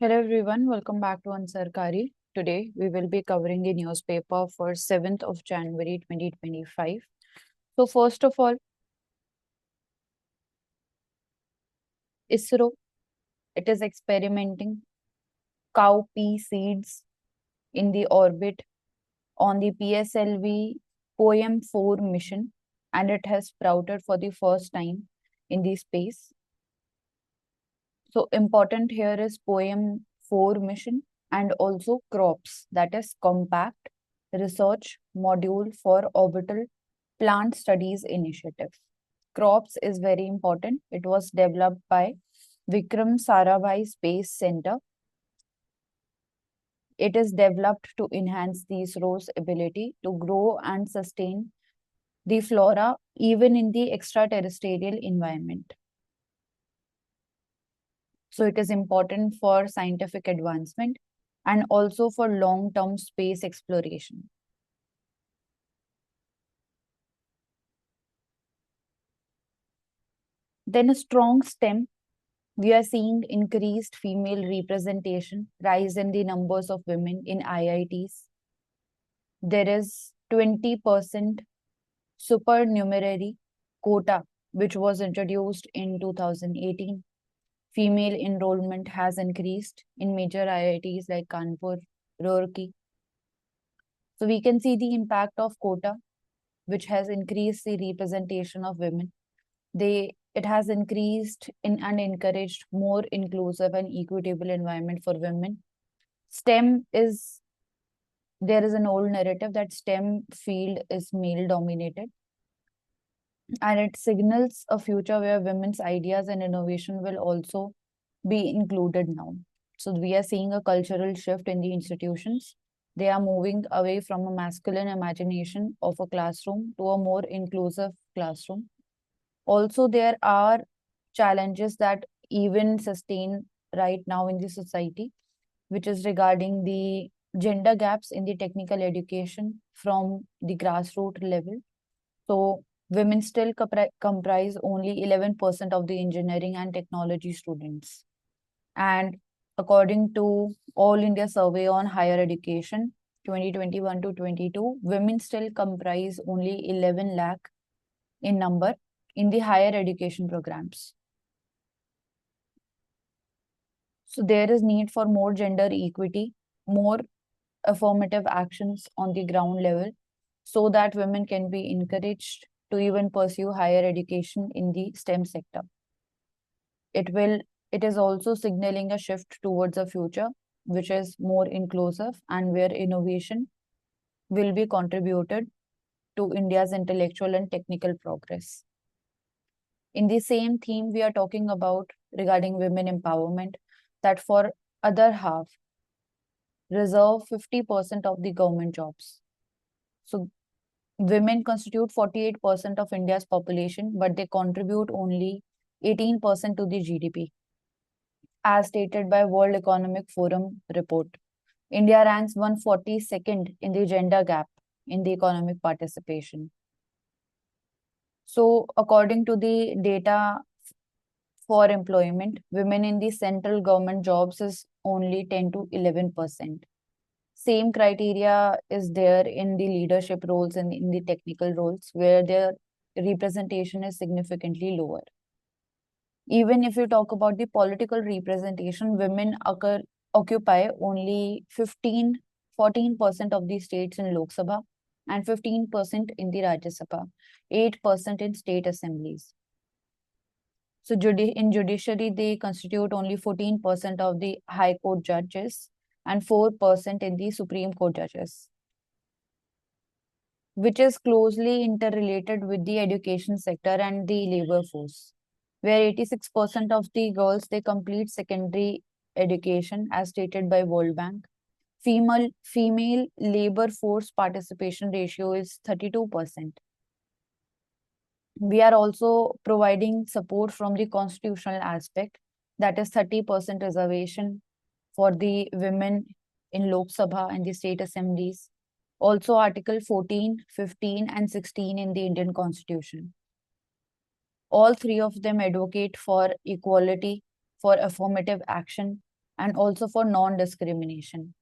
Hello everyone, welcome back to Ansarkari. Today we will be covering the newspaper for 7th of January 2025. So first of all, ISRO, it is experimenting cowpea seeds in the orbit on the PSLV POEM-4 mission, and it has sprouted for the first time in the space. So important here is POEM-4 mission and also CROPS, that is Compact Research Module for Orbital Plant Studies Initiative. CROPS is very important. It was developed by Vikram Sarabhai Space Center. It is developed to enhance the ISRO's ability to grow and sustain the flora even in the extraterrestrial environment. So it is important for scientific advancement and also for long-term space exploration. Then a strong STEM, we are seeing increased female representation, rise in the numbers of women in IITs. There is 20% supernumerary quota, which was introduced in 2018. Female enrollment has increased in major IITs like Kanpur, Roorkee. So we can see the impact of quota, which has increased the representation of women. It has increased in and encouraged more inclusive and equitable environment for women. STEM is there is an old narrative that STEM field is male dominated, and it signals a future where women's ideas and innovation will also be included now. So we are seeing a cultural shift in the institutions. They are moving away from a masculine imagination of a classroom to a more inclusive classroom. Also, there are challenges that even sustain right now in the society, which is regarding the gender gaps in the technical education from the grassroots level. So, women still comprise only 11% of the engineering and technology students. And according to All India Survey on Higher Education 2021 to 22, women still comprise only 11 lakh in number in the higher education programs. So there is need for more gender equity, more affirmative actions on the ground level so that women can be encouraged to even pursue higher education in the STEM sector. It is also signaling a shift towards a future which is more inclusive and where innovation will be contributed to India's intellectual and technical progress. In the same theme, we are talking about regarding women empowerment that for other half reserve 50% of the government jobs. So women constitute 48% of India's population, but they contribute only 18% to the GDP. As stated by World Economic Forum report, India ranks 142nd in the gender gap in the economic participation. So according to the data for employment, women in the central government jobs is only 10 to 11%. Same criteria is there in the leadership roles and in the technical roles where their representation is significantly lower. Even if you talk about the political representation, women occupy only 14% of the states in Lok Sabha and 15% in the Rajya Sabha, 8% in state assemblies. So in judiciary, they constitute only 14% of the High Court judges and 4% in the Supreme Court judges, which is closely interrelated with the education sector and the labor force, where 86% of the girls, they complete secondary education as stated by World Bank. Female labor force participation ratio is 32%. We are also providing support from the constitutional aspect, that is 30% reservation for the women in Lok Sabha and the state assemblies. Also Article 14, 15 and 16 in the Indian Constitution. All three of them advocate for equality, for affirmative action, and also for non-discrimination.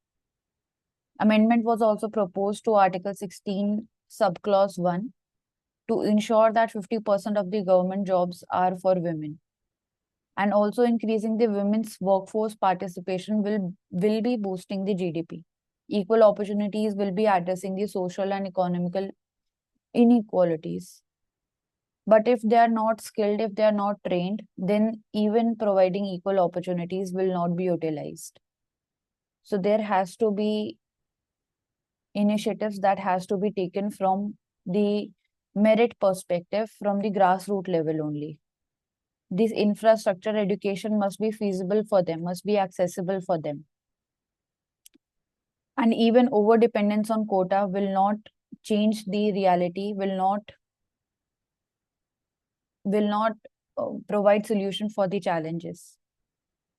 Amendment was also proposed to Article 16, Subclause 1, to ensure that 50% of the government jobs are for women. And also increasing the women's workforce participation will be boosting the GDP. Equal opportunities will be addressing the social and economical inequalities. But if they are not skilled, if they are not trained, then even providing equal opportunities will not be utilized. So there has to be initiatives that has to be taken from the merit perspective, from the grassroots level only. This infrastructure education must be feasible for them, must be accessible for them. And even over dependence on quota will not change the reality, will not provide solution for the challenges.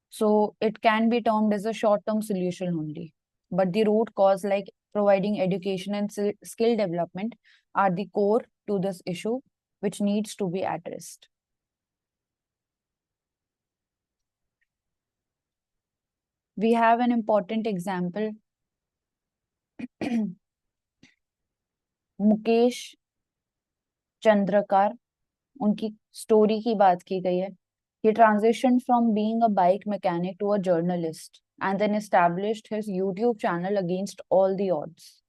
So it can be termed as a short term solution only, but the root cause, like providing education and skill development, are the core to this issue, which needs to be addressed. We have an important example. Mukesh Chandrakar, उनकी story की बात की गई है. He transitioned from being a bike mechanic to a journalist and then established his YouTube channel against all the odds.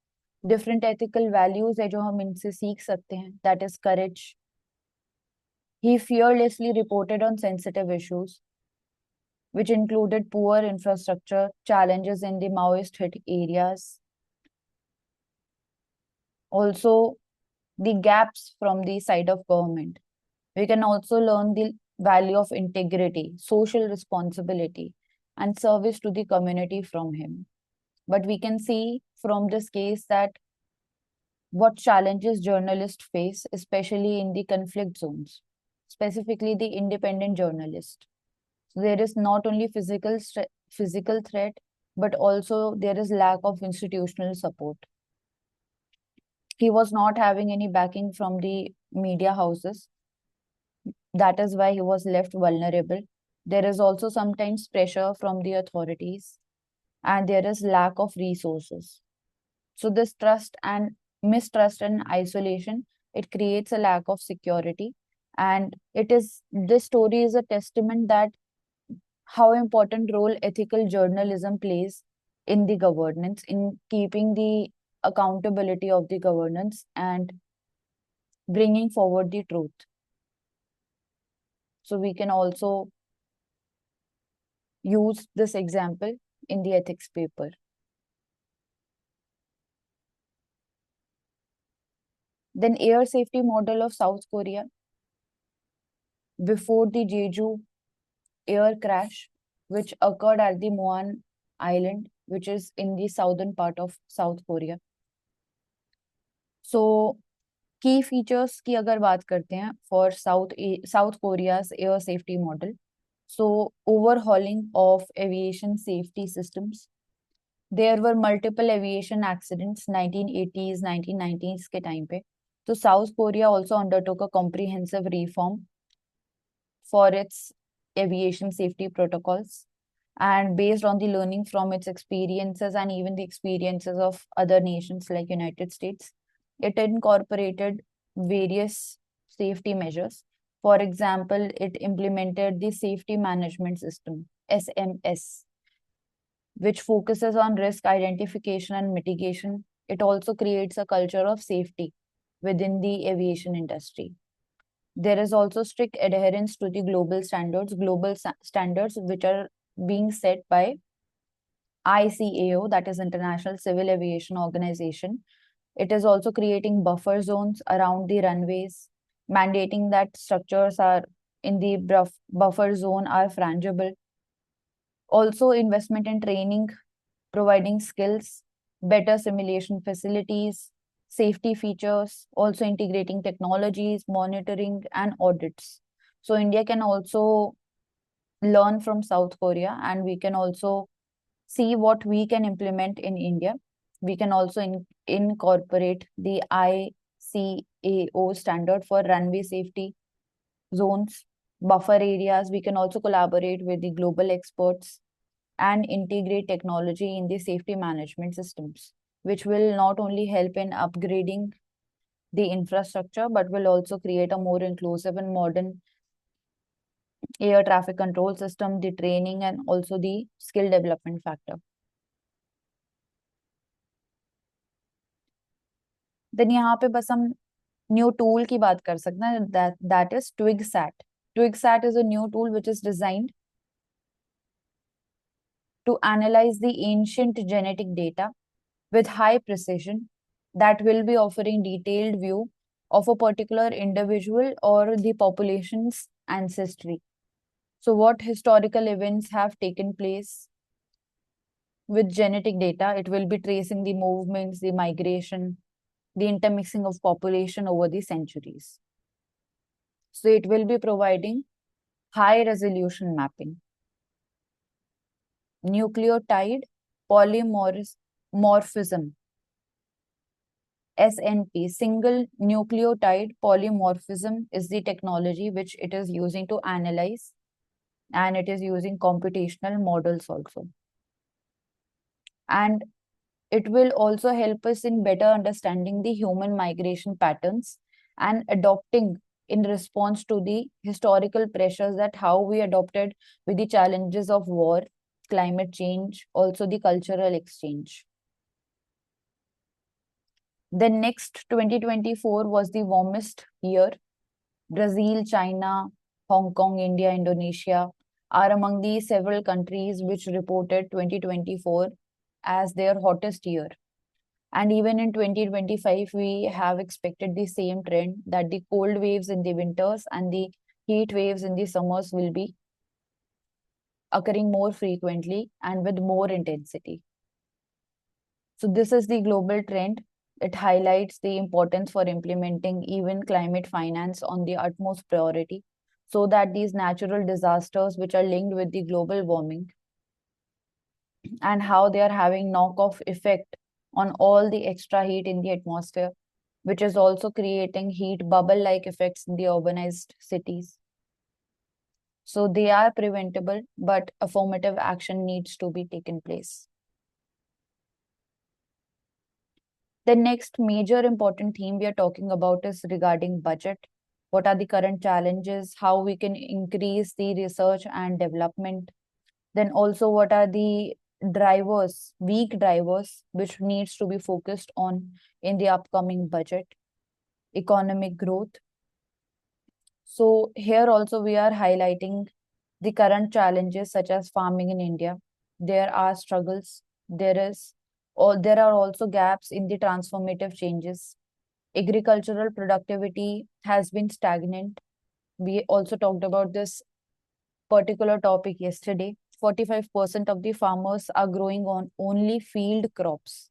Different ethical values है जो हम इनसे सीख सकते हैं. That is courage. He fearlessly reported on sensitive issues, which included poor infrastructure, challenges in the Maoist hit areas, also the gaps from the side of government. We can also learn the value of integrity, social responsibility, and service to the community from him. But we can see from this case that what challenges journalists face, especially in the conflict zones, specifically the independent journalist. So there is not only physical threat, but also there is lack of institutional support. He was not having any backing from the media houses. That is why he was left vulnerable. There is also sometimes pressure from the authorities, and there is lack of resources. So this trust and mistrust and isolation, it creates a lack of security. And this story is a testament that how important role ethical journalism plays in the governance, in keeping the accountability of the governance and bringing forward the truth. So we can also use this example in the ethics paper. Then air safety model of South Korea. Before the Jeju air crash, which occurred at the Muan Island, which is in the southern part of South Korea. So key features की अगर बात करते हैं for South Korea's air safety model. So overhauling of aviation safety systems. There were multiple aviation accidents 1980s, 1990s के time पे. So South Korea also undertook a comprehensive reform for its aviation safety protocols, and based on the learning from its experiences and even the experiences of other nations like United States, it incorporated various safety measures. For example, it implemented the safety management system, SMS, which focuses on risk identification and mitigation. It also creates a culture of safety within the aviation industry. There is also strict adherence to the global standards which are being set by ICAO, that is International Civil Aviation Organization. It is also creating buffer zones around the runways, mandating that structures are in the buffer zone are frangible. Also, investment in training, providing skills, better simulation facilities, safety features, also integrating technologies, monitoring, and audits. So, India can also learn from South Korea, and we can also see what we can implement in India. We can also incorporate the ICAO standard for runway safety zones, buffer areas. We can also collaborate with the global experts and integrate technology in the safety management systems, which will not only help in upgrading the infrastructure but will also create a more inclusive and modern air traffic control system, the training and also the skill development factor. Then यहाँ पे बस हम new tool की बात कर सकते हैं, that is TwigSat. TwigSat is a new tool which is designed to analyze the ancient genetic data with high precision that will be offering detailed view of a particular individual or the population's ancestry. So what historical events have taken place with genetic data? It will be tracing the movements, the migration, the intermixing of population over the centuries. So it will be providing high resolution mapping. Nucleotide polymorphism, SNP, single nucleotide polymorphism, is the technology which it is using to analyze, and it is using computational models also. And it will also help us in better understanding the human migration patterns and adopting in response to the historical pressures, that how we adopted with the challenges of war, climate change, also the cultural exchange. The next 2024 was the warmest year. Brazil, China, Hong Kong, India, Indonesia are among the several countries which reported 2024 as their hottest year. And even in 2025, we have expected the same trend, that the cold waves in the winters and the heat waves in the summers will be occurring more frequently and with more intensity. So this is the global trend. It highlights the importance for implementing even climate finance on the utmost priority, so that these natural disasters which are linked with the global warming and how they are having knock-off effect on all the extra heat in the atmosphere, which is also creating heat bubble-like effects in the urbanized cities. So they are preventable, but affirmative action needs to be taken place. The next major important theme we are talking about is regarding budget. What are the current challenges? How we can increase the research and development? Then also what are the drivers, weak drivers, which needs to be focused on in the upcoming budget? Economic growth. So here also we are highlighting the current challenges such as farming in India. There are struggles. There are also gaps in the transformative changes. Agricultural productivity has been stagnant. We also talked about this particular topic yesterday. 45% of the farmers are growing on only field crops,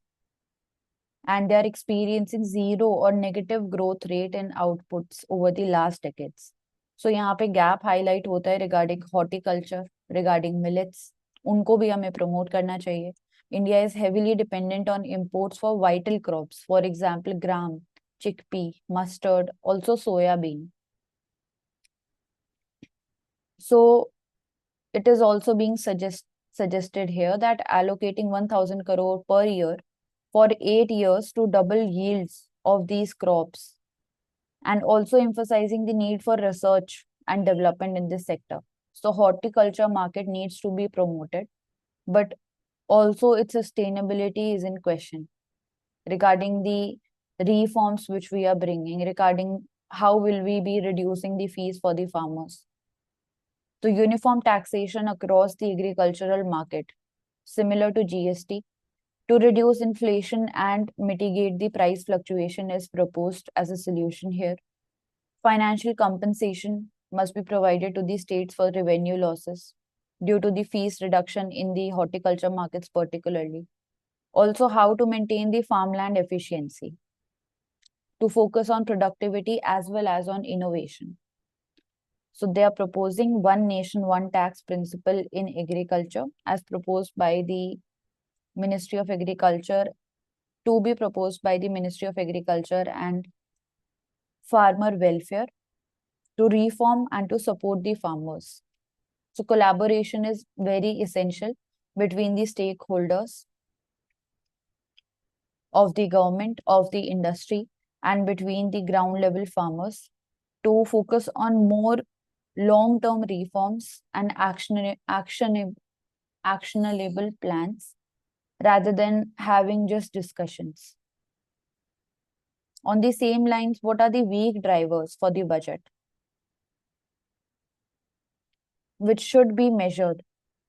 and they are experiencing zero or negative growth rate in outputs over the last decades. So यहाँ पे gap highlight होता है regarding horticulture, regarding millets. उनको भी हमें promote करना चाहिए. India is heavily dependent on imports for vital crops, for example, gram, chickpea, mustard, also soya bean. So it is also being suggested here that allocating 1000 crore per year for 8 years to double yields of these crops, and also emphasizing the need for research and development in this sector. So horticulture market needs to be promoted, but also its sustainability is in question regarding the reforms which we are bringing, regarding how will we be reducing the fees for the farmers. So uniform taxation across the agricultural market, similar to GST, to reduce inflation and mitigate the price fluctuation is proposed as a solution here. Financial compensation must be provided to the states for revenue losses due to the fees reduction in the horticulture markets particularly. Also, how to maintain the farmland efficiency, to focus on productivity as well as on innovation. So they are proposing one nation, one tax principle in agriculture as proposed by the Ministry of Agriculture, to be proposed by the Ministry of Agriculture and Farmer Welfare, to reform and to support the farmers. So collaboration is very essential between the stakeholders of the government, of the industry, and between the ground level farmers to focus on more long term reforms and actionable plans rather than having just discussions. On the same lines, what are the weak drivers for the budget which should be measured?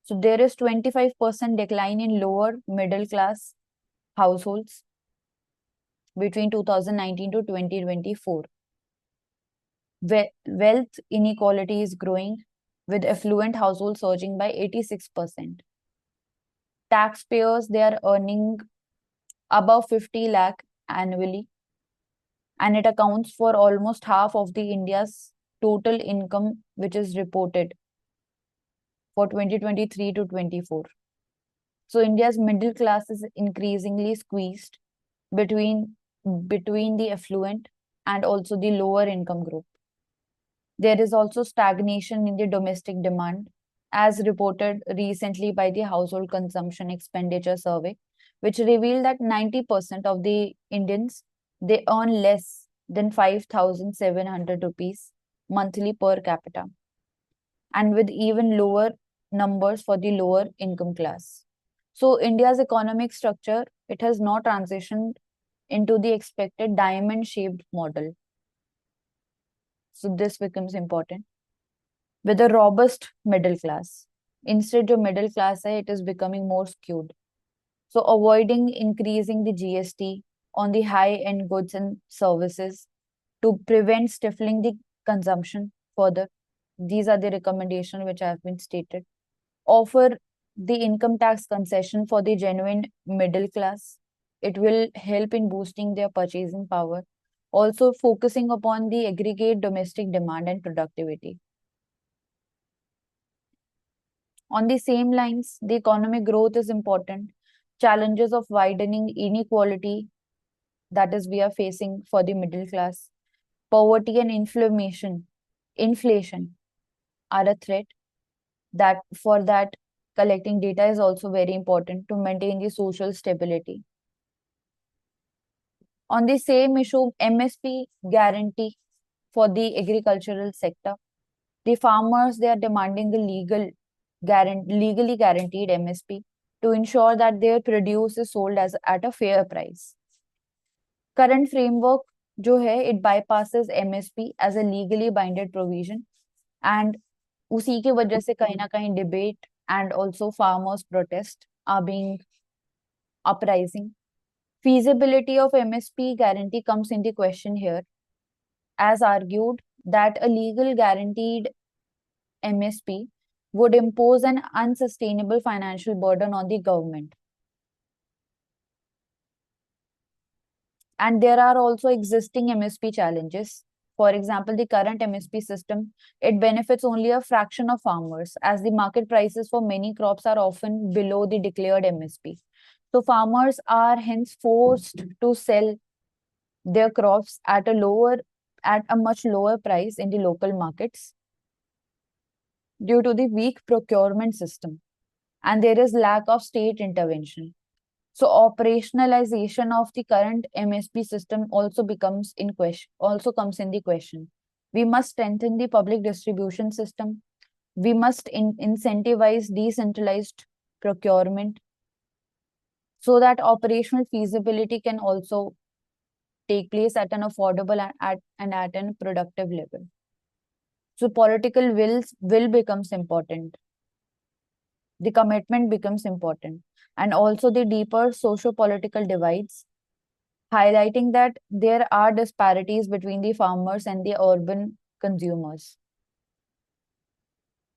So there is 25% decline in lower middle class households between 2019 to 2024. Wealth inequality is growing, with affluent households surging by 86%. Taxpayers, they are earning above 50 lakh annually, and it accounts for almost half of the India's total income, which is reported for 2023 to 24. So India's middle class is increasingly squeezed between between the affluent and also the lower income group. There is also stagnation in the domestic demand, as reported recently by the Household Consumption Expenditure Survey, which revealed that 90% of the Indians, they earn less than 5,700 rupees monthly per capita, and with even lower numbers for the lower income class. So India's economic structure, it has not transitioned into the expected diamond shaped model. So this becomes important with a robust middle class. Instead of middle class, it is becoming more skewed. So avoiding increasing the GST on the high end goods and services to prevent stifling the consumption further. These are the recommendations which have been stated. Offer the income tax concession for the genuine middle class. It will help in boosting their purchasing power. Also focusing upon the aggregate domestic demand and productivity. On the same lines, the economic growth is important. Challenges of widening inequality that is we are facing for the middle class, poverty and inflation are a threat. That for that collecting data is also very important to maintain the social stability. On the same issue, MSP guarantee for the agricultural sector, the farmers they are demanding the legally guaranteed MSP to ensure that their produce is sold as at a fair price. Current framework जो है it bypasses MSP as a legally binded provision, and उसी की वजह से कहीं ना कहीं debate and also farmers protest are being uprising. Feasibility of MSP guarantee comes into question here, as argued that a legal guaranteed MSP would impose an unsustainable financial burden on the government. And there are also existing MSP challenges. For example, the current MSP system, it benefits only a fraction of farmers, as the market prices for many crops are often below the declared MSP. So farmers are hence forced to sell their crops at a much lower price in the local markets due to the weak procurement system, and there is lack of state intervention. So operationalization of the current MSP system also comes in the question. We must strengthen the public distribution system. We must incentivize decentralized procurement so that operational feasibility can also take place at an affordable and at a productive level. So political will becomes important. The commitment becomes important, and also the deeper socio-political divides, highlighting that there are disparities between the farmers and the urban consumers.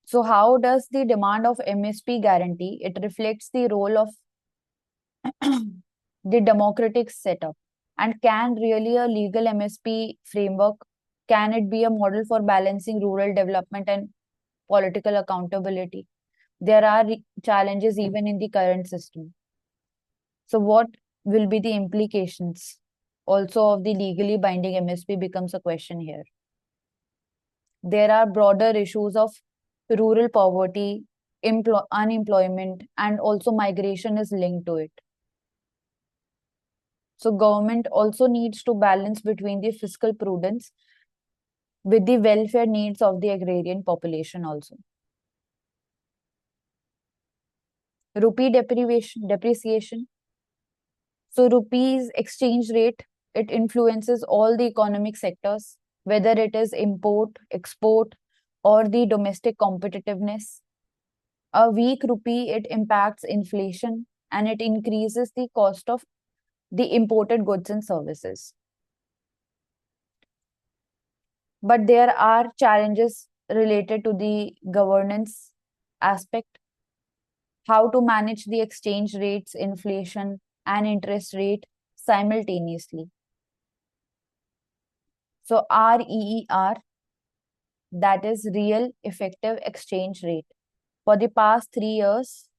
So how does the demand of MSP guarantee? It reflects the role of the democratic setup. And can really a legal MSP framework, can it be a model for balancing rural development and political accountability? There are challenges even in the current system. So what will be the implications also of the legally binding MSP becomes a question here. There are broader issues of rural poverty, unemployment, and also migration is linked to it. So government also needs to balance between the fiscal prudence with the welfare needs of the agrarian population also. Rupee depreciation. So rupees exchange rate, it influences all the economic sectors, whether it is import, export, or the domestic competitiveness. A weak rupee, it impacts inflation and it increases the cost of the imported goods and services. But there are challenges related to the governance aspect, how to manage the exchange rates, inflation, and interest rate simultaneously. So REER, that is real effective exchange rate. For the past 3 years,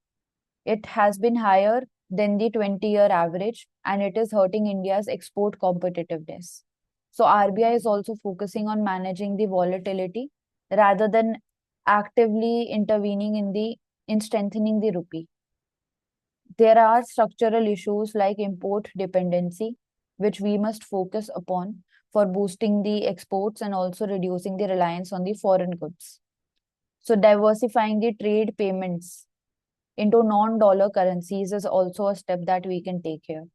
it has been higher than the 20-year average and it is hurting India's export competitiveness. So RBI is also focusing on managing the volatility rather than actively intervening in strengthening the rupee. There are structural issues like import dependency, which we must focus upon for boosting the exports and also reducing the reliance on the foreign goods. So diversifying the trade payments into non-dollar currencies is also a step that we can take here.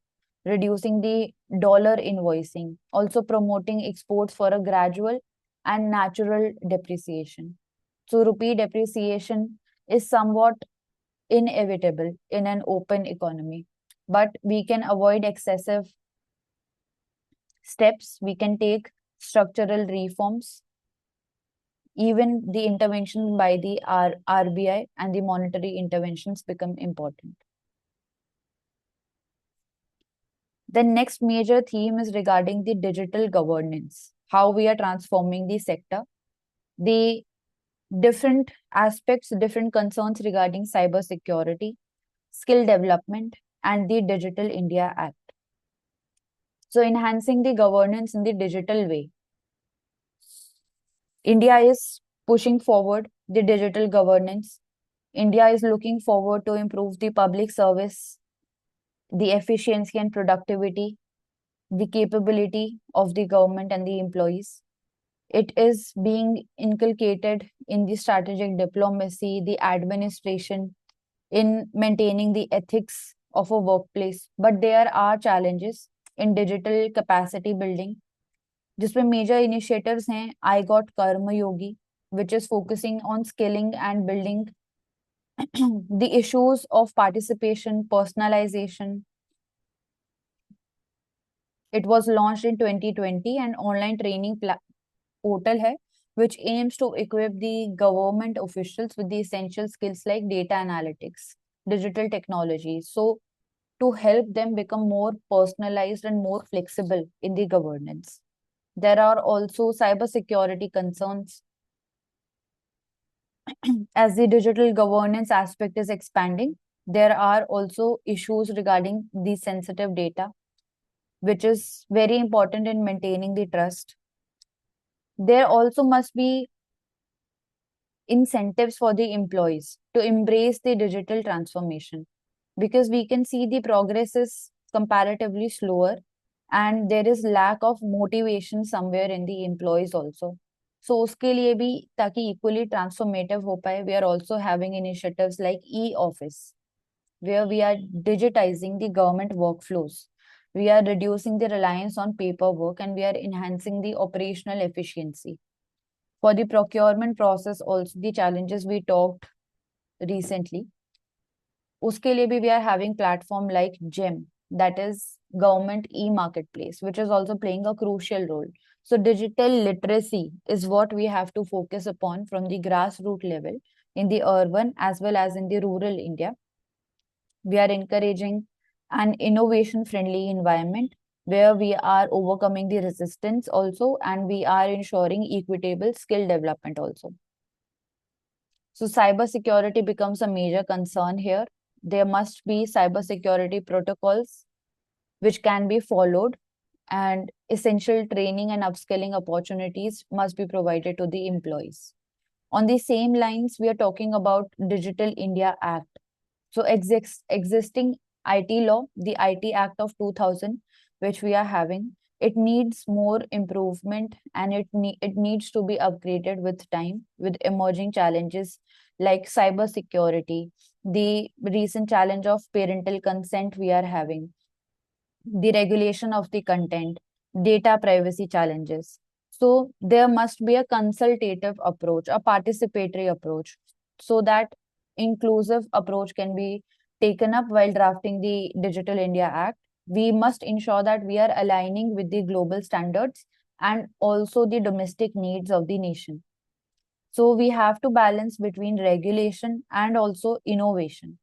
Reducing the dollar invoicing, also promoting exports for a gradual and natural depreciation. So rupee depreciation is somewhat inevitable in an open economy, but we can avoid excessive steps. We can take structural reforms. Even the intervention by the RBI and the monetary interventions become important. The next major theme is regarding the digital governance, how we are transforming the sector, the different aspects, different concerns regarding cyber security, skill development, and the Digital India Act. So, enhancing the governance in the digital way. India is pushing forward the digital governance. India is looking forward to improve the public service, the efficiency and productivity, the capability of the government and the employees. It is being inculcated in the strategic diplomacy, the administration, in maintaining the ethics of a workplace. But there are challenges in digital capacity building, जिसमें major initiatives हैं I got Karma Yogi, which is focusing on skilling and building the issues of participation, personalization. It was launched in 2020 and online training portal hai, which aims to equip the government officials with the essential skills like data analytics, digital technology. So to help them become more personalized and more flexible in the governance. There are also cybersecurity concerns. As the digital governance aspect is expanding, there are also issues regarding the sensitive data, which is very important in maintaining the trust. There also must be incentives for the employees to embrace the digital transformation because we can see the progress is comparatively slower and there is lack of motivation somewhere in the employees also. So उसके लिए भी ताकि equally transformative हो पाए, we are also having initiatives like e-office where we are digitizing the government workflows. We are reducing the reliance on paperwork and we are enhancing the operational efficiency. For the procurement process, also the challenges we talked recently, uske liye bhi we are having platform like GEM, that is government e-marketplace, which is also playing a crucial role. So digital literacy is what we have to focus upon from the grassroots level in the urban as well as in the rural India. We are encouraging an innovation friendly environment where we are overcoming the resistance also and we are ensuring equitable skill development also. So cybersecurity becomes a major concern here. There must be cybersecurity protocols which can be followed and essential training and upskilling opportunities must be provided to the employees. On the same lines, we are talking about Digital India Act. So existing IT law, the IT Act of 2000, which we are having, it needs more improvement, and it needs to be upgraded with time, with emerging challenges like cyber security, the recent challenge of parental consent we are having, the regulation of the content, data privacy challenges. So there must be a consultative approach, a participatory approach, so that inclusive approach can be taken up while drafting the Digital India Act. We must ensure that we are aligning with the global standards and also the domestic needs of the nation. So we have to balance between regulation and also innovation,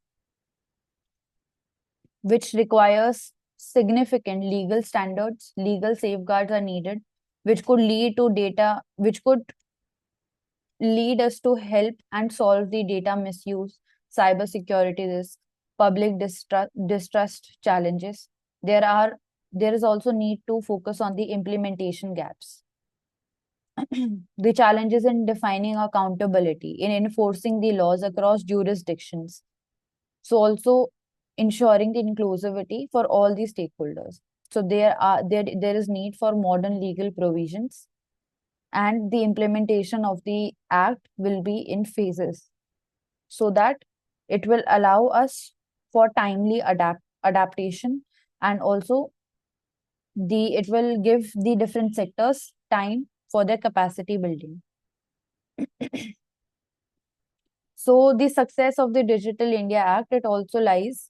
which requires significant legal standards, legal safeguards are needed, which could lead to data, which could lead us to help and solve the data misuse, cybersecurity risk, public distrust challenges. There are there is also need to focus on the implementation gaps. The challenges in defining accountability, in enforcing the laws across jurisdictions, so also ensuring the inclusivity for all the stakeholders. So there is need for modern legal provisions, and the implementation of the act will be in phases, so that it will allow us for timely adaptation, and also the it will give the different sectors time for their capacity building. So the success of the Digital India Act, it also lies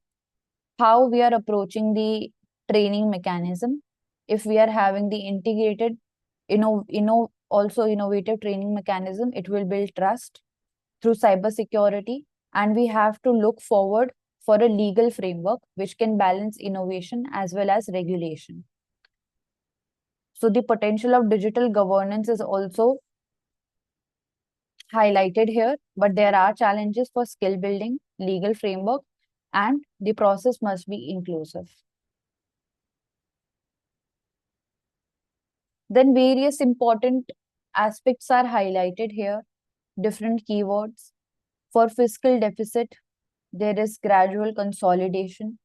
how we are approaching the training mechanism. If we are having the integrated, also innovative training mechanism, it will build trust through cybersecurity. And we have to look forward for a legal framework which can balance innovation as well as regulation. So the potential of digital governance is also highlighted here, but there are challenges for skill building, legal framework, and the process must be inclusive. Then various important aspects are highlighted here, different keywords. For fiscal deficit, there is gradual consolidation.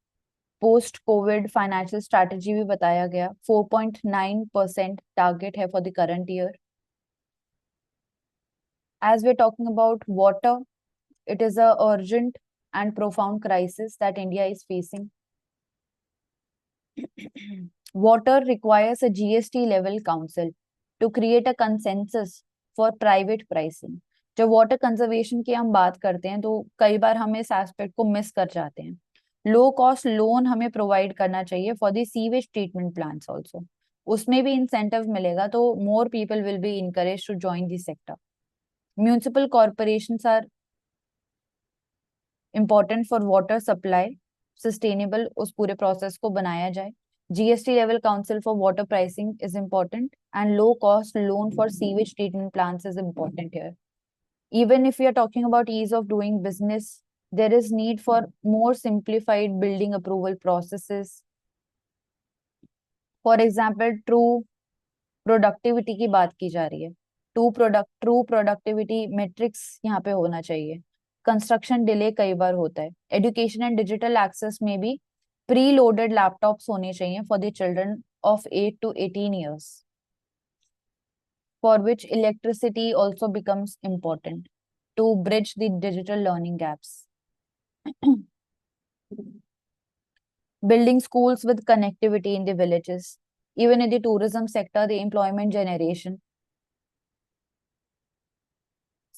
Post COVID financial strategy भी बताया गया, 4.9% target है for the current year. As we're talking about water, it is a urgent and profound crisis that India is facing. Water requires a GST level council to create a consensus for private pricing. जब water conservation की हम बात करते हैं तो कई बार हम इस एस्पेक्ट को मिस कर जाते हैं. लो कॉस्ट लोन हमें प्रोवाइड करना चाहिए for the sewage treatment plants also. उसमें भी इंसेंटिव मिलेगा तो more people will be encourage to join this sector. Municipal corporations are important for water supply. Sustainable उस पूरे प्रोसेस को बनाया जाए. GST level council for water pricing is important, and low cost loan for sewage treatment plants is important here. Even if we are talking about ease of doing business, there is need for more simplified building approval processes. For example, true productivity की बात की जा रही है. True productivity metrics यहाँ पे होना चाहिए. कंस्ट्रक्शन डिले कई बार होता है. एजुकेशन एंड डिजिटल एक्सेस में भी प्री-लोडेड लैपटॉप्स होने चाहिए for the children of 8 to 18 years, for which electricity also becomes important to bridge the digital learning gaps. Building schools with connectivity in the villages, even in the tourism sector, the employment generation.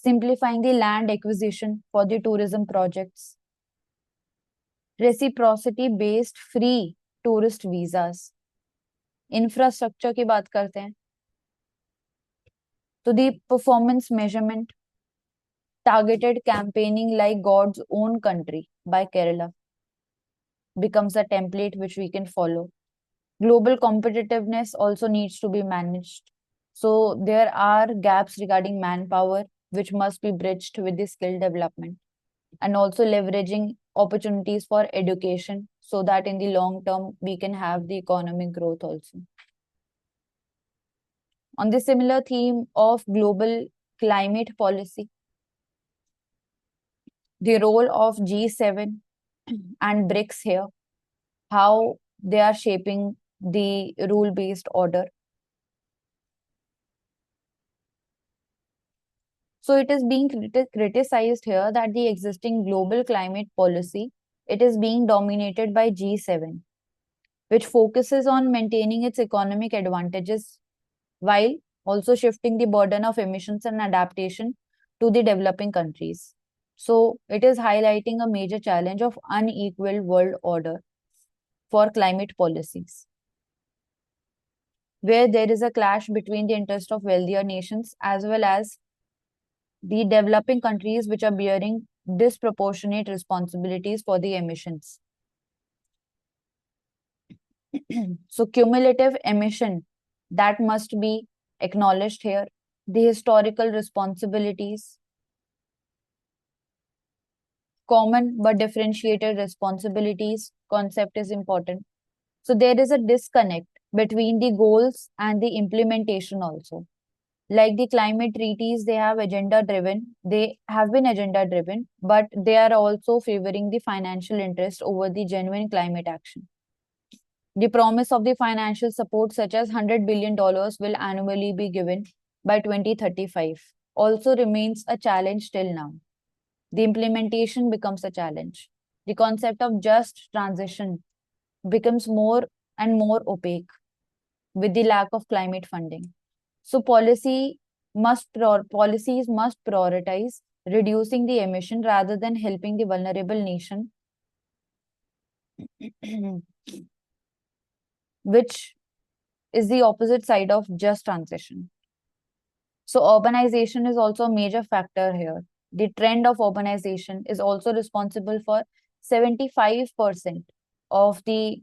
Simplifying the land acquisition for the tourism projects. Reciprocity based free tourist visas. Infrastructure की बात करते हैं तो the performance measurement, targeted campaigning like God's own country by Kerala becomes a template which we can follow. Global competitiveness also needs to be managed. So there are gaps regarding manpower which must be bridged with the skill development, and also leveraging opportunities for education so that in the long term we can have the economic growth also. On the similar theme of global climate policy, The role of G7 and BRICS here, how they are shaping the rule based order. So it is being criticized here that the existing global climate policy, it is being dominated by G7, which focuses on maintaining its economic advantages while also shifting the burden of emissions and adaptation to the developing countries. So it is highlighting a major challenge of unequal world order for climate policies, where there is a clash between the interest of wealthier nations as well as the developing countries which are bearing disproportionate responsibilities for the emissions. So cumulative emission that must be acknowledged here, the historical responsibilities, common but differentiated responsibilities concept is important. So there is a disconnect between the goals and the implementation also. Like the climate treaties, they have agenda driven, they have been agenda driven, but they are also favoring the financial interest over the genuine climate action. The promise of the financial support, such as $100 billion, will annually be given by 2035, also remains a challenge till now. The implementation becomes a challenge. The concept of just transition becomes more and more opaque with the lack of climate funding. So policies must prioritize reducing the emission rather than helping the vulnerable nation, which is the opposite side of just transition. So urbanization is also a major factor here. The trend of urbanization is also responsible for 75% of the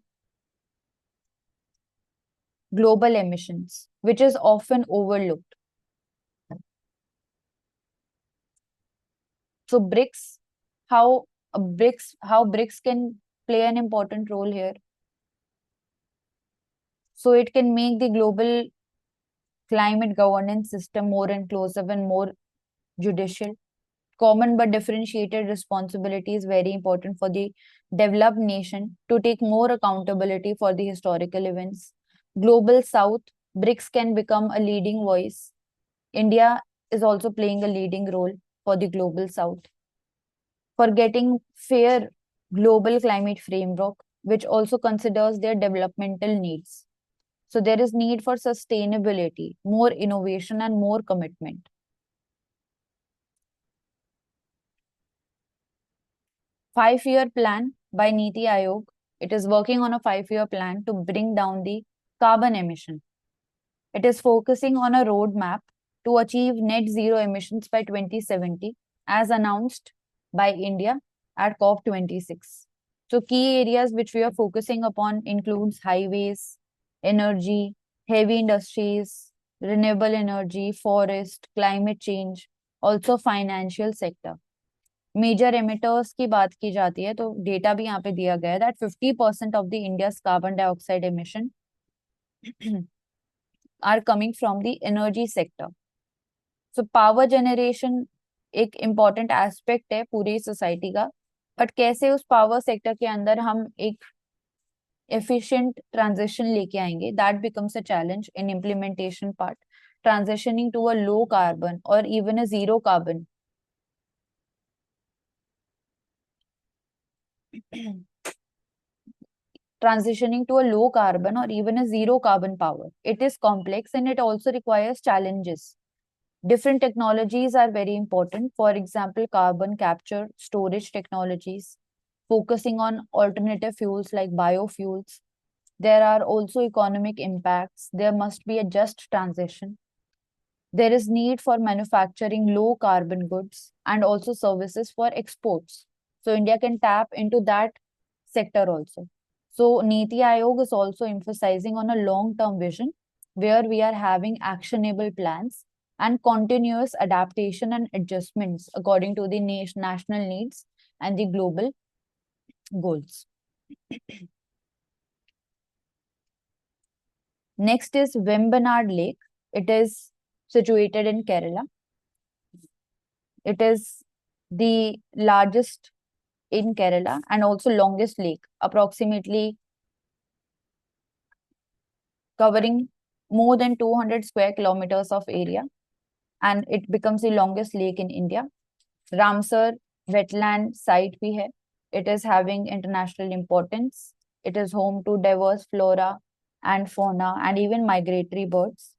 global emissions, which is often overlooked. So how BRICS can play an important role here. So it can make the global climate governance system more inclusive and more judicial. Common but differentiated responsibility is very important for the developed nation to take more accountability for the historical events. Global South, BRICS can become a leading voice. India is also playing a leading role for the Global South for getting fair global climate framework, which also considers their developmental needs. So there is need for sustainability, more innovation and more commitment. 5-year plan by Niti Aayog. It is working on a 5-year plan to bring down the carbon emission. It is focusing on a roadmap to achieve net zero emissions by 2070, as announced by India at COP26. So key areas which we are focusing upon includes highways, energy, heavy industries, renewable energy, forest, climate change, also financial sector. Major emitters की बात की जाती है तो data भी यहाँ पे दिया गया है that 50% of the India's carbon dioxide emission are coming from the energy sector. So power generation एक इम्पॉर्टेंट एस्पेक्ट है पूरी सोसाइटी का, बट कैसे उस पावर सेक्टर के अंदर हम एक efficient transition लेके आएंगे, that becomes a challenge in implementation part. Transitioning to a low carbon or even a zero carbon transitioning to a low carbon or even a zero carbon power. It is complex and it also requires challenges. Different technologies are very important. For example, carbon capture, storage technologies, focusing on alternative fuels like biofuels. There are also economic impacts. There must be a just transition. There is need for manufacturing low carbon goods and also services for exports. So India can tap into that sector also. So Niti Aayog is also emphasizing on a long-term vision where we are having actionable plans and continuous adaptation and adjustments according to the national needs and the global goals. Next is Vembanad Lake. It is situated in Kerala. It is the largest in Kerala and also longest lake, approximately covering more than 200 square kilometers of area, and it becomes the longest lake in India. Ramsar wetland site we have. It is having international importance. It is home to diverse flora and fauna and even migratory birds.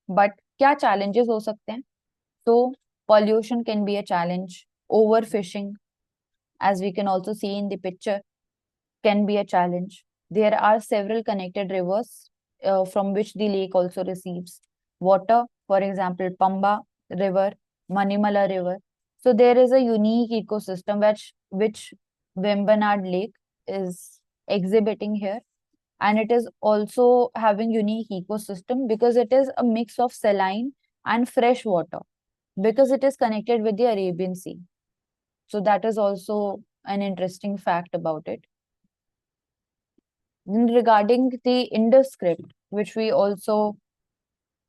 But क्या challenges हो सकते हैं? So pollution can be a challenge. Overfishing, as we can also see in the picture, can be a challenge. There are several connected rivers from which the lake also receives water. For example, Pamba River, Manimala River. So there is a unique ecosystem which Vembanad Lake is exhibiting here, and it is also having unique ecosystem because it is a mix of saline and fresh water because it is connected with the Arabian Sea. So that is also an interesting fact about it. Regarding the Indus script, which we also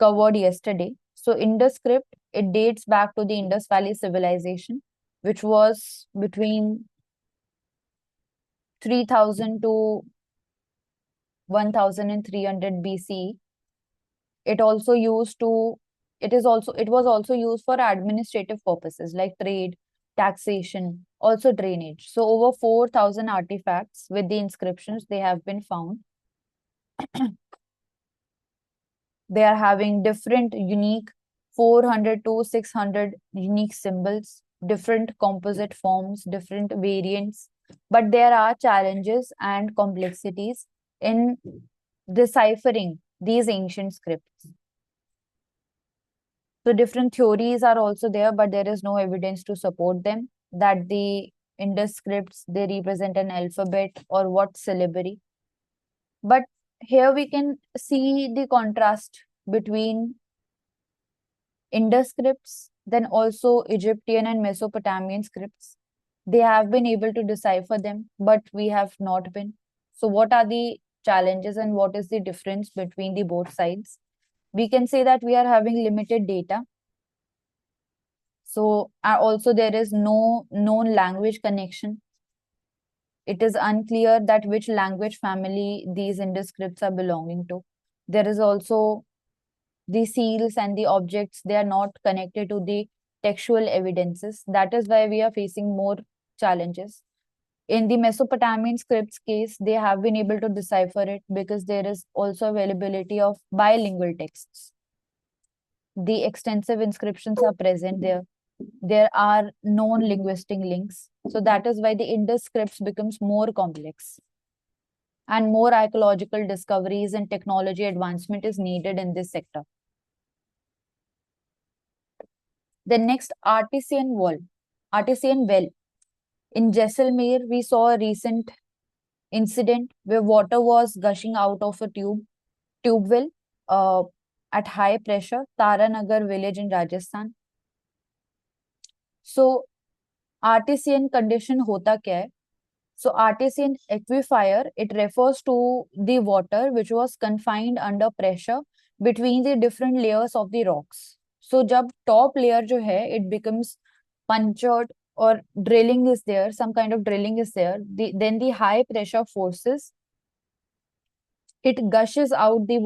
covered yesterday. So Indus script, it dates back to the Indus Valley civilization, which was between 3000 to 1300 BC. It also used to, it was also used for administrative purposes like trade, taxation, also drainage. So over 4000 artifacts with the inscriptions they have been found. They are having different unique 400 to 600 unique symbols, different composite forms, different variants. But there are challenges and complexities in deciphering these ancient scripts. So different theories are also there, but there is no evidence to support them that the Indus scripts they represent an alphabet or what syllabary. But here we can see the contrast between Indus scripts, then also Egyptian and Mesopotamian scripts. They have been able to decipher them, but we have not been. So, what are the challenges and what is the difference between the both sides? We can say that we are having limited data. So, also there is no known language connection. It is unclear that which language family these Indus scripts are belonging to. There is also the seals and the objects, they are not connected to the textual evidences. That is why we are facing more challenges. In the Mesopotamian scripts case, they have been able to decipher it because there is also availability of bilingual texts. The extensive inscriptions are present there. There are known linguistic links. So that is why the Indus scripts becomes more complex. And more archaeological discoveries and technology advancement is needed in this sector. The next, artesian well. In Jaisalmer, we saw a recent incident where water was gushing out of a tube well uh, at high pressure, Taranagar village in Rajasthan. So, artesian condition hota kya hai? So, artesian aquifer, it refers to the water which was confined under pressure between the different layers of the rocks. So, जब top layer जो है, it becomes punctured or drilling is there, some kind of drilling is there, then the high pressure forces, it gushes out the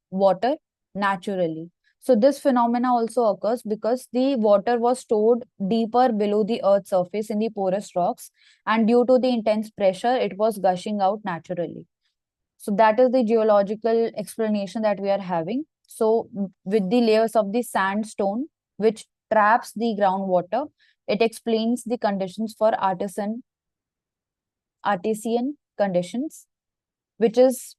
water naturally. So this phenomena also occurs because the water was stored deeper below the earth's surface in the porous rocks, and due to the intense pressure, it was gushing out naturally. So that is the geological explanation that we are having. So with the layers of the sandstone, which traps the groundwater, it explains the conditions for artesian conditions, which is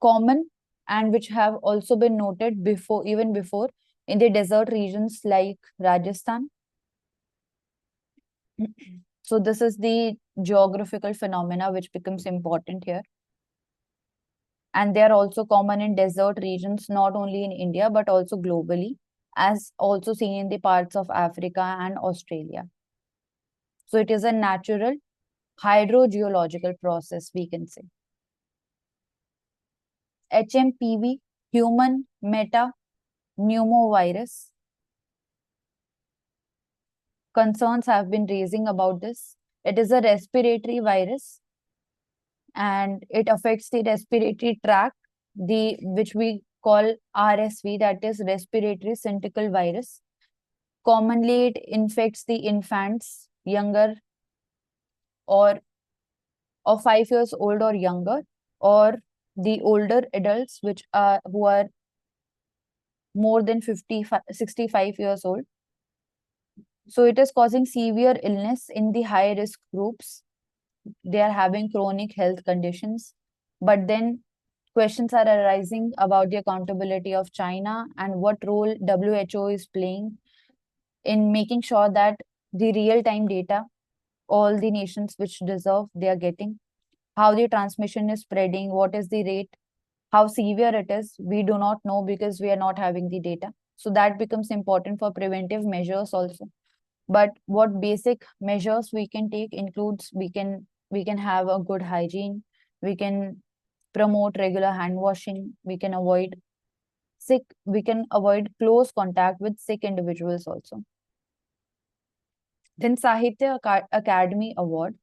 common and which have also been noted before, even before, in the desert regions like Rajasthan. So this is the geographical phenomena which becomes important here. And they are also common in desert regions, not only in India, but also globally, as also seen in the parts of Africa and Australia. So it is a natural hydrogeological process, we can say. HMPV, human meta pneumovirus. Concerns have been raising about this. It is a respiratory virus and it affects the respiratory tract, the which we call RSV, that is respiratory syncytial virus. Commonly, it infects the infants younger or of 5 years old or younger, or the older adults which are who are more than 65 years old. So it is causing severe illness in the high risk groups. They are having chronic health conditions. But then questions are arising about the accountability of China and what role WHO is playing in making sure that the real time data, all the nations which deserve, they are getting. How the transmission is spreading, what is the rate, how severe it is, we do not know because we are not having the data. So that becomes important for preventive measures also. But what basic measures we can take includes we can have a good hygiene, we can promote regular hand washing, we can avoid close contact with sick individuals also. Then Sahitya Academy Award,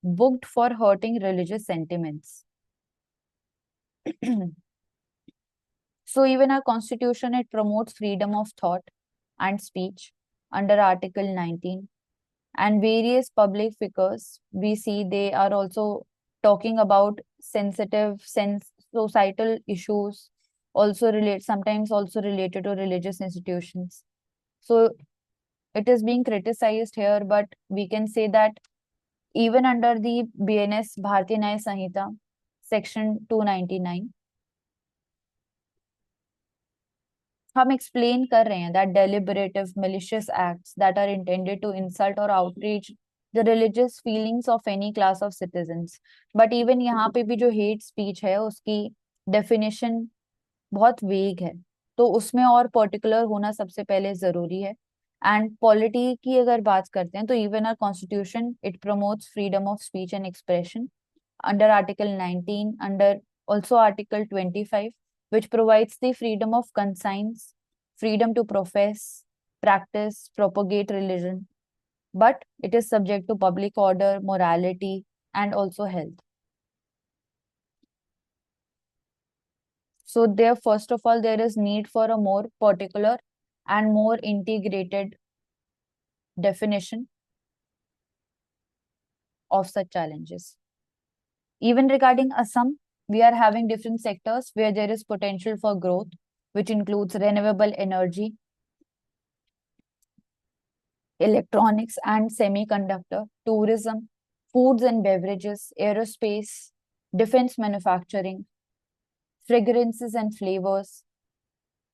booked for hurting religious sentiments. So even our constitution, it promotes freedom of thought and speech under Article 19. And various public figures, we see they are also talking about societal issues, sometimes also related to religious institutions. So it is being criticized here, but we can say that even under the BNS Bharatiya Nyaya Sanhita, section 299, हम explain कर रहे हैं that deliberative malicious acts that are intended to insult or outrage the religious feelings of any class of citizens. But even यहाँ पे भी जो hate speech है उसकी definition बहुत वेग है, तो उसमें और पर्टिकुलर होना सबसे पहले जरूरी है. एंड पॉलिटी की अगर बात करते हैं तो even our constitution it promotes freedom of speech and expression under Article 19, under also Article 25, which provides the freedom of conscience, freedom to profess, practice, propagate religion, but it is subject to public order, morality, and also health. So there, first of all, there is need for a more particular and more integrated definition of such challenges. Even regarding Assam, we are having different sectors where there is potential for growth, which includes renewable energy, electronics and semiconductor, tourism, foods and beverages, aerospace, defense manufacturing, fragrances and flavors,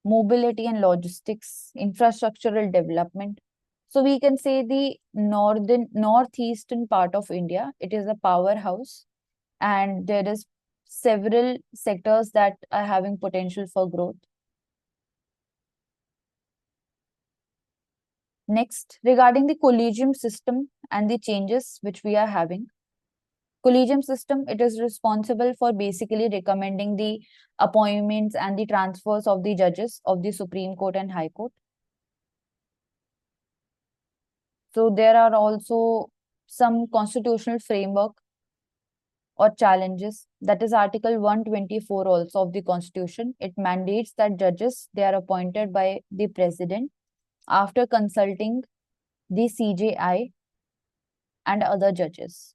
mobility and logistics, infrastructural development. So we can say the northeastern part of India, it is a powerhouse and there is several sectors that are having potential for growth. Next, regarding the collegium system and the changes which we are having. Collegium system, it is responsible for basically recommending the appointments and the transfers of the judges of the Supreme Court and High Court. So there are also some constitutional framework or challenges. That is Article 124 also of the Constitution. It mandates that judges, they are appointed by the President after consulting the CJI and other judges.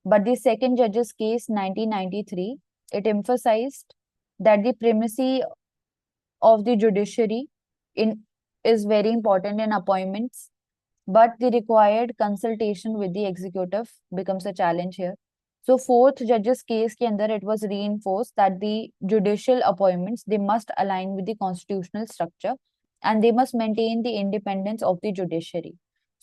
But the second judge's case, 1993, it emphasized that the primacy of the judiciary is very important in appointments, but the required consultation with the executive becomes a challenge here. So fourth judge's case के अंदर it was reinforced that the judicial appointments, they must align with the constitutional structure and they must maintain the independence of the judiciary.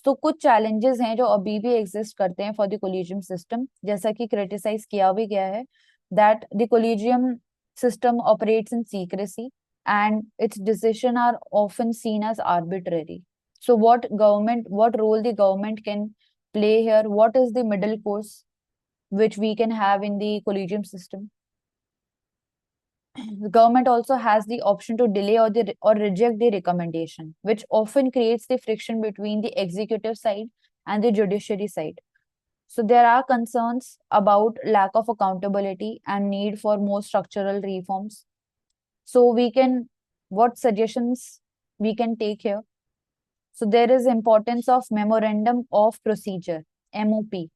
तो कुछ challenges हैं जो अभी भी exist करते हैं for the collegium system, जैसा कि criticize किया भी गया है, that the collegium system operates in secrecy and its decisions are often seen as arbitrary. So what role the government can play here? What is the middle course which we can have in the collegium system? The government also has the option to delay or reject the recommendation, which often creates the friction between the executive side and the judiciary side. So there are concerns about lack of accountability and need for more structural reforms. So what suggestions we can take here? So there is importance of memorandum of procedure, MOP,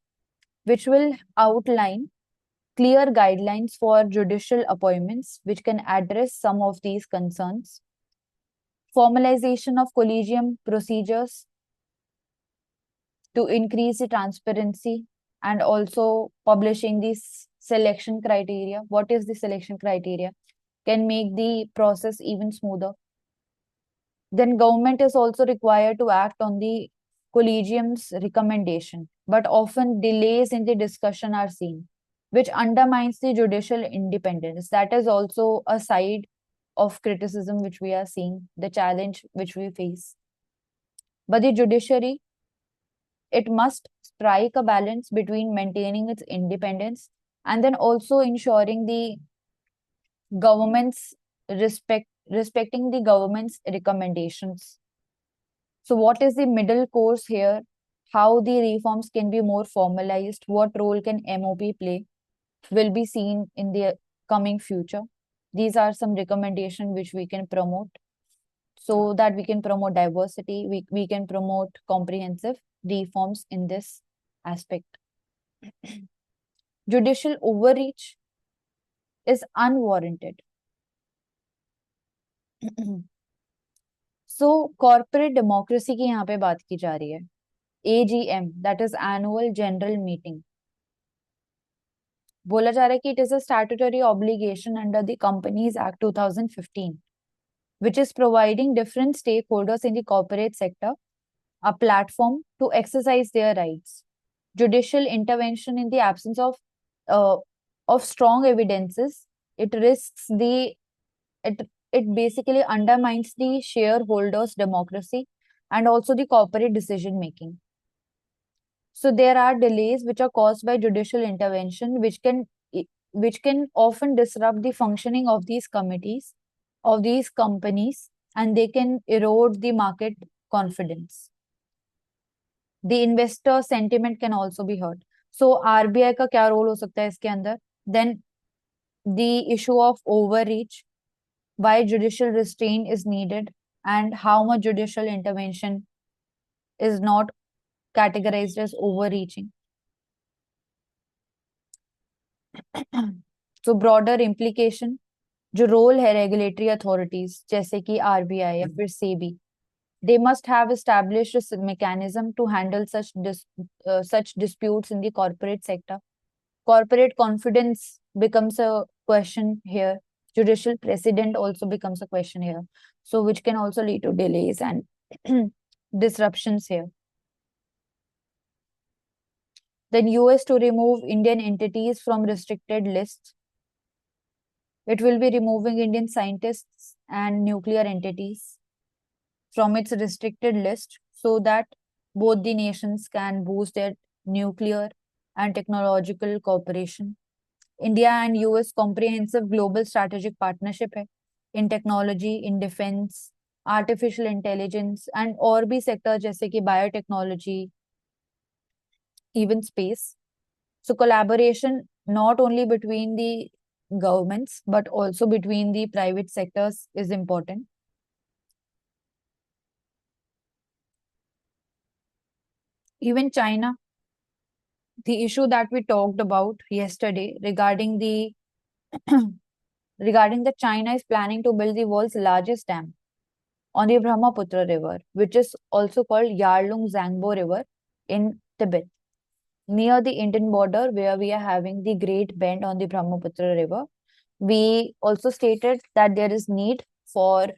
which will outline clear guidelines for judicial appointments, which can address some of these concerns. Formalization of collegium procedures to increase the transparency, and also publishing these selection criteria. What is the selection criteria? Can make the process even smoother. Then government is also required to act on the collegium's recommendation, but often delays in the discussion are seen, which undermines the judicial independence. That is also a side of criticism which we are seeing, the challenge which we face. But the judiciary, it must strike a balance between maintaining its independence and then also ensuring the government's respecting the government's recommendations. So what is the middle course here? How the reforms can be more formalized? What role can MOP play? Will be seen in the coming future. These are some recommendations which we can promote so that we can promote diversity, we can promote comprehensive reforms in this aspect. Judicial overreach is unwarranted. So corporate democracy की यहाँ पे बात की जा रही है. AGM, that is annual general meeting. बोला जा रहा है कि it is a statutory obligation under the companies act 2015 which is providing different stakeholders in the corporate sector a platform to exercise their rights. Judicial intervention in the absence uh, of strong evidences, it risks the it it basically undermines the shareholders' democracy and also the corporate decision making. So there are delays which are caused by judicial intervention, which can often disrupt the functioning of these committees, of these companies, and they can erode the market confidence. The investor sentiment can also be hurt. So RBI का क्या role हो सकता है इसके अंदर? Then the issue of overreach, why judicial restraint is needed, and how much judicial intervention is not categorized as overreaching. So broader implication, जो role है regulatory authorities जैसे कि आरबीआई या फिर SEBI, they must have established a mechanism to handle such disputes in the corporate sector. Corporate confidence becomes a question here. Judicial precedent also becomes a question here. So which can also lead to delays and disruptions here. Then US to remove Indian entities from restricted lists. It will be removing Indian scientists and nuclear entities from its restricted list so that both the nations can boost their nuclear and technological cooperation. India and US comprehensive global strategic partnership है in technology, in defense, artificial intelligence and और भी sector जैसे कि biotechnology, even space. So collaboration not only between the governments but also between the private sectors is important. Even China, the issue that we talked about yesterday regarding the regarding that China is planning to build the world's largest dam on the Brahmaputra River, which is also called Yarlung Zangbo River in Tibet, near the Indian border, where we are having the Great Bend on the Brahmaputra River. We also stated that there is need for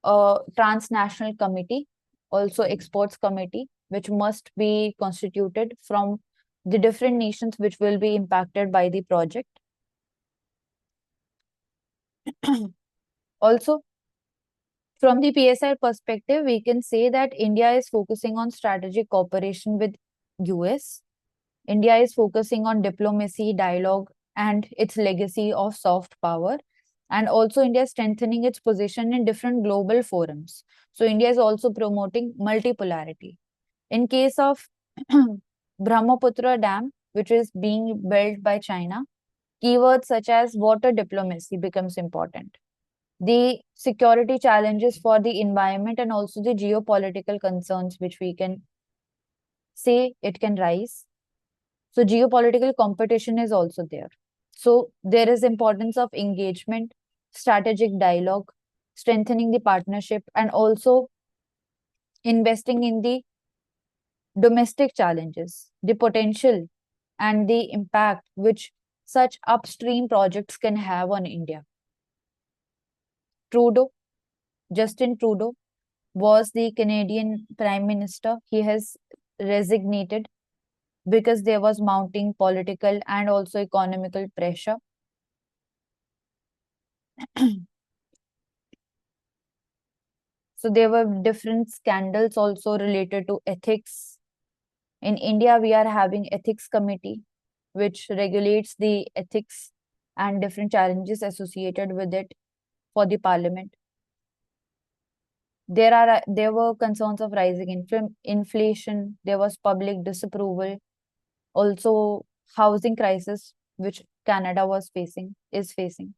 a transnational committee, also experts committee, which must be constituted from the different nations which will be impacted by the project. Also, from the PSI perspective, we can say that India is focusing on strategic cooperation with US. India is focusing on diplomacy, dialogue, and its legacy of soft power. And also, India is strengthening its position in different global forums. So, India is also promoting multipolarity. In case of Brahmaputra Dam, which is being built by China, keywords such as water diplomacy becomes important. The security challenges for the environment and also the geopolitical concerns which we can say it can rise. So geopolitical competition is also there. So there is importance of engagement, strategic dialogue, strengthening the partnership, and also investing in the domestic challenges, the potential and the impact which such upstream projects can have on India. Trudeau, Justin Trudeau, was the Canadian Prime Minister. He has resignated because there was mounting political and also economical pressure. So there were different scandals also related to ethics. In India, we are having ethics committee, which regulates the ethics and different challenges associated with it for the parliament. There were concerns of rising inflation. There was public disapproval. Also, housing crisis, which Canada was facing, is facing.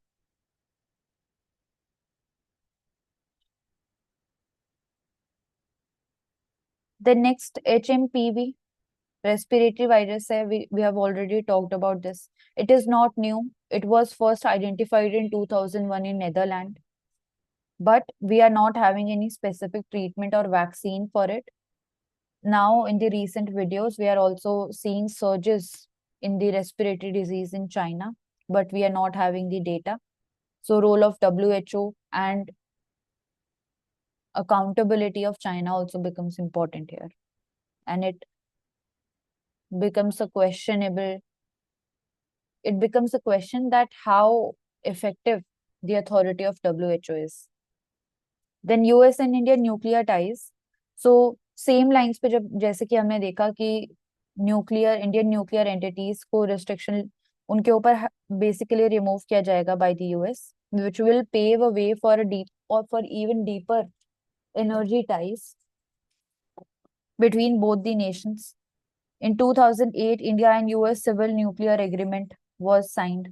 The next HMPV, respiratory virus, we have already talked about this. It is not new. It was first identified in 2001 in Netherlands, but we are not having any specific treatment or vaccine for it. Now, in the recent videos, we are also seeing surges in the respiratory disease in China, but we are not having the data. So, role of WHO and accountability of China also becomes important here, and becomes a questionable. It becomes a question that how effective the authority of WHO is. Then US and India nuclear ties. So same lines पे जब जैसे कि हमने देखा कि nuclear Indian nuclear entities को restriction उनके ऊपर बेसिकली रिमूव किया जाएगा by the US which will pave a way for a deep or for even deeper energy ties between both the nations. In 2008, India and US civil nuclear agreement was signed.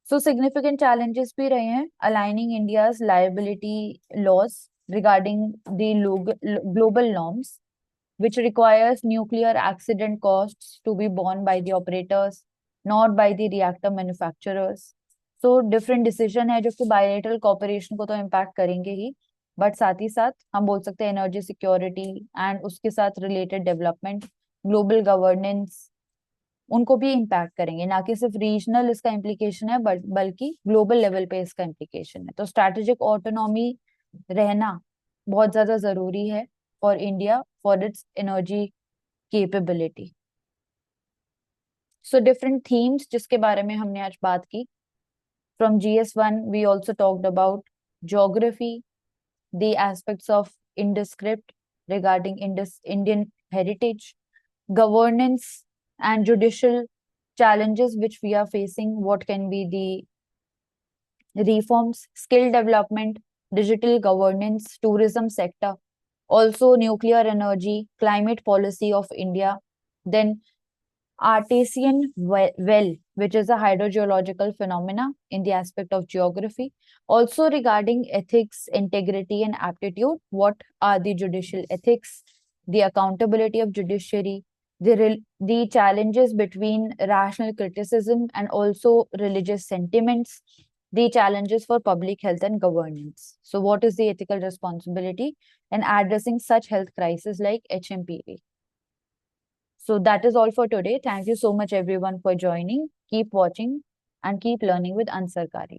So significant challenges भी रहे हैं aligning India's liability laws regarding the global norms, which requires nuclear accident costs to be borne by the operators, not by the reactor manufacturers. So different decision है जो कि bilateral cooperation को तो impact करेंगे ही, but साथ ही साथ हम बोल सकते हैं एनर्जी सिक्योरिटी एंड उसके साथ रिलेटेड डेवलपमेंट, ग्लोबल गवर्नेंस, उनको भी इम्पैक्ट करेंगे, ना कि सिर्फ रीजनल इसका इम्प्लीकेशन है बल्कि ग्लोबल लेवल पे इसका इम्प्लीकेशन है. तो स्ट्रैटेजिक ऑटोनॉमी रहना बहुत ज्यादा जरूरी है for India for its energy capability. So different themes जिसके बारे में हमने आज बात की. From GS1 we also talked about geography, the aspects of Indus script regarding Indus Indian heritage, governance and judicial challenges which we are facing, what can be the reforms, skill development, digital governance, tourism sector, also nuclear energy, climate policy of India, then Artesian well, which is a hydrogeological phenomena in the aspect of geography. Also regarding ethics, integrity, and aptitude, what are the judicial ethics, the accountability of judiciary, the challenges between rational criticism and also religious sentiments, the challenges for public health and governance. So, what is the ethical responsibility in addressing such health crises like HMPV? So that is all for today. Thank you so much everyone for joining. Keep watching and keep learning with Ansarkari.